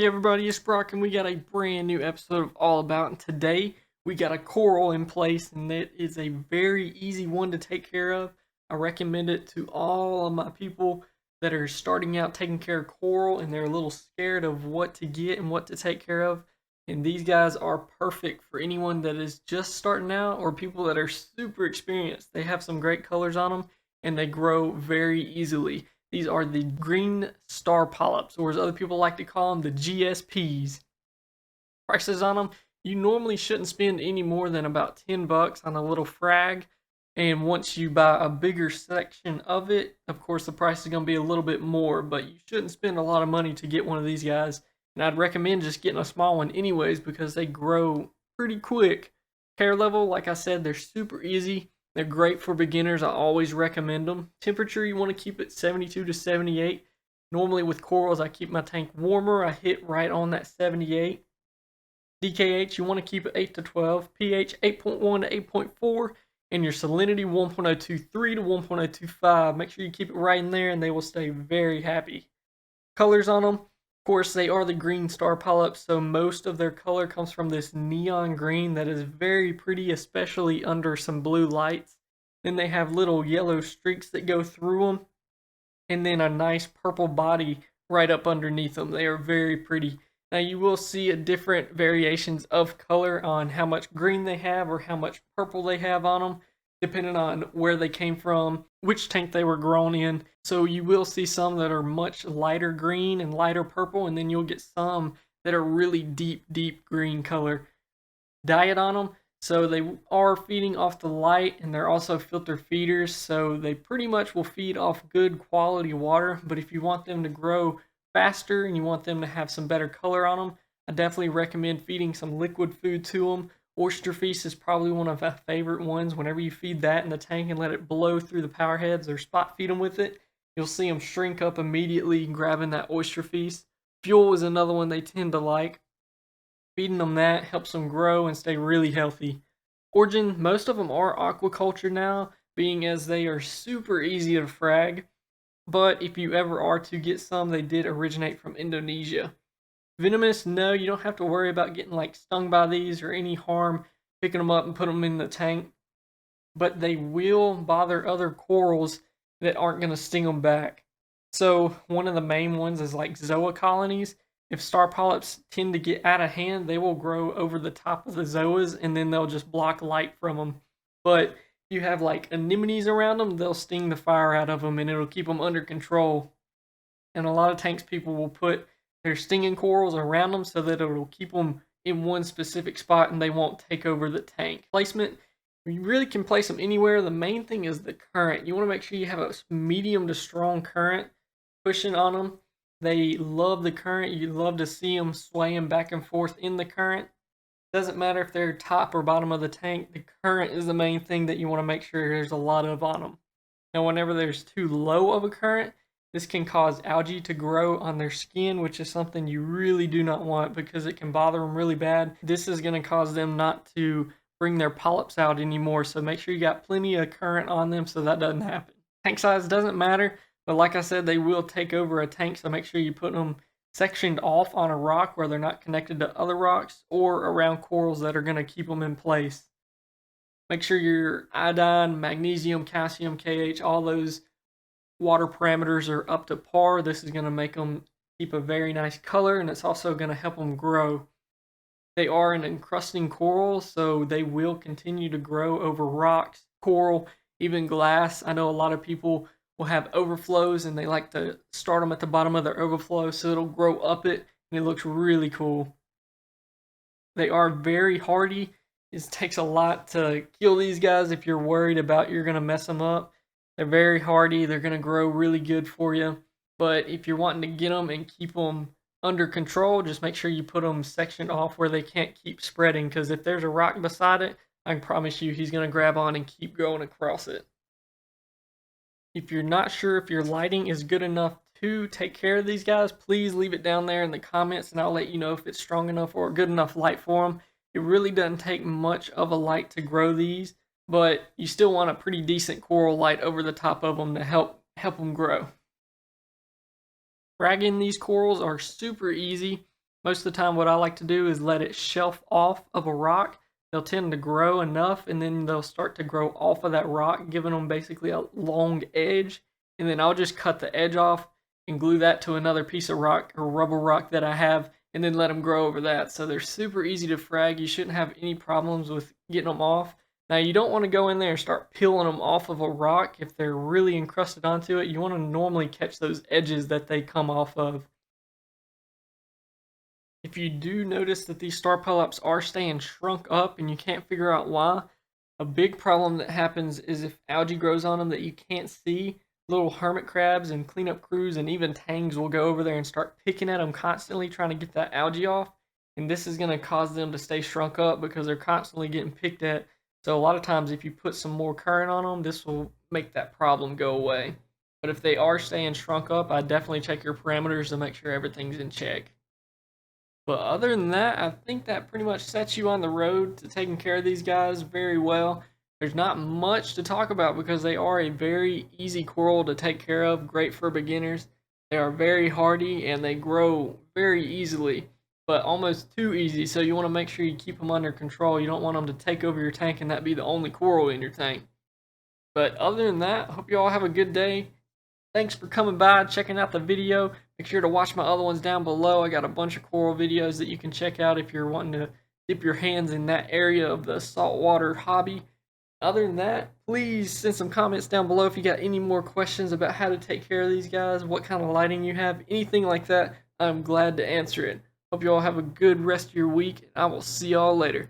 Hey everybody, it's Brock and we got a brand new episode of All About, and today we got a coral in place and it is a very easy one to take care of. I recommend it to all of my people that are starting out taking care of coral and they're a little scared of what to get and what to take care of. And these guys are perfect for anyone that is just starting out or people that are super experienced. They have some great colors on them and they grow very easily. These are the green star polyps, or as other people like to call them, the GSPs. Prices on them, you normally shouldn't spend any more than about $10 on a little frag. And once you buy a bigger section of it, of course the price is going to be a little bit more, but you shouldn't spend a lot of money to get one of these guys. And I'd recommend just getting a small one anyways because they grow pretty quick. Care level, like I said, they're super easy. They're great for beginners. I always recommend them. Temperature, you want to keep it 72 to 78. Normally with corals, I keep my tank warmer. I hit right on that 78. DKH, you want to keep it 8 to 12. pH, 8.1 to 8.4. And your salinity, 1.023 to 1.025. Make sure you keep it right in there and they will stay very happy. Colors on them. Of course, they are the green star polyps, so most of their color comes from this neon green that is very pretty, especially under some blue lights. Then they have little yellow streaks that go through them, and then a nice purple body right up underneath them. They are very pretty. Now you will see different variations of color on how much green they have or how much purple they have on them, depending on where they came from, which tank they were grown in. So you will see some that are much lighter green and lighter purple, and then you'll get some that are really deep green color. Diet on them, so they are feeding off the light, and they're also filter feeders, so they pretty much will feed off good quality water. But if you want them to grow faster and you want them to have some better color on them, I definitely recommend feeding some liquid food to them. Oyster Feast is probably one of my favorite ones. Whenever you feed that in the tank and let it blow through the power heads or spot feed them with it, you'll see them shrink up immediately grabbing that Oyster Feast. Fuel is another one they tend to like. Feeding them that helps them grow and stay really healthy. Origin, most of them are aquaculture now, being as they are super easy to frag. But if you ever are to get some, they did originate from Indonesia. Venomous, no, you don't have to worry about getting like stung by these or any harm picking them up and put them in the tank. But they will bother other corals that aren't going to sting them back. So one of the main ones is like zoa colonies. If star polyps tend to get out of hand, they will grow over the top of the zoas and then they'll just block light from them. But if you have like anemones around them, they'll sting the fire out of them and it'll keep them under control. And a lot of tanks people will put their stinging corals around them so that it'll keep them in one specific spot and they won't take over the tank. Placement, you really can place them anywhere. The main thing is the current. You want to make sure you have a medium to strong current pushing on them. They love the current. You love to see them swaying back and forth in the current. Doesn't matter if they're top or bottom of the tank. The current is the main thing that you want to make sure there's a lot of on them. Now, whenever there's too low of a current, this can cause algae to grow on their skin, which is something you really do not want because it can bother them really bad. This is going to cause them not to bring their polyps out anymore, so make sure you got plenty of current on them so that doesn't happen. Tank size doesn't matter, but like I said, they will take over a tank, so make sure you put them sectioned off on a rock where they're not connected to other rocks or around corals that are going to keep them in place. Make sure your iodine, magnesium, calcium, KH, all those water parameters are up to par. This is going to make them keep a very nice color, and it's also going to help them grow. They are an encrusting coral, so they will continue to grow over rocks, coral, even glass. I know a lot of people will have overflows and they like to start them at the bottom of their overflow so it'll grow up it and it looks really cool. They are very hardy. It takes a lot to kill these guys if you're worried about you're going to mess them up. They're very hardy. They're going to grow really good for you. But if you're wanting to get them and keep them under control, just make sure you put them sectioned off where they can't keep spreading, because if there's a rock beside it, I can promise you he's going to grab on and keep going across it. If you're not sure if your lighting is good enough to take care of these guys, please leave it down there in the comments and I'll let you know if it's strong enough or good enough light for them. It really doesn't take much of a light to grow these, but you still want a pretty decent coral light over the top of them to help them grow. Fragging these corals are super easy. Most of the time what I like to do is let it shelf off of a rock. They'll tend to grow enough, and then they'll start to grow off of that rock, giving them basically a long edge. And then I'll just cut the edge off and glue that to another piece of rock or rubber rock that I have, and then let them grow over that. So they're super easy to frag. You shouldn't have any problems with getting them off. Now you don't want to go in there and start peeling them off of a rock if they're really encrusted onto it. You want to normally catch those edges that they come off of. If you do notice that these star polyps are staying shrunk up and you can't figure out why, a big problem that happens is if algae grows on them that you can't see, little hermit crabs and cleanup crews and even tangs will go over there and start picking at them constantly trying to get that algae off. And this is going to cause them to stay shrunk up because they're constantly getting picked at. So a lot of times if you put some more current on them, this will make that problem go away. But if they are staying shrunk up, I definitely check your parameters to make sure everything's in check. But other than that, I think that pretty much sets you on the road to taking care of these guys very well. There's not much to talk about because they are a very easy coral to take care of, great for beginners. They are very hardy and they grow very easily, but almost too easy, so you want to make sure you keep them under control. You don't want them to take over your tank and that be the only coral in your tank. But other than that, I hope you all have a good day. Thanks for coming by, checking out the video. Make sure to watch my other ones down below. I got a bunch of coral videos that you can check out if you're wanting to dip your hands in that area of the saltwater hobby. Other than that, please send some comments down below if you got any more questions about how to take care of these guys, what kind of lighting you have, anything like that. I'm glad to answer it. Hope you all have a good rest of your week, and I will see y'all later.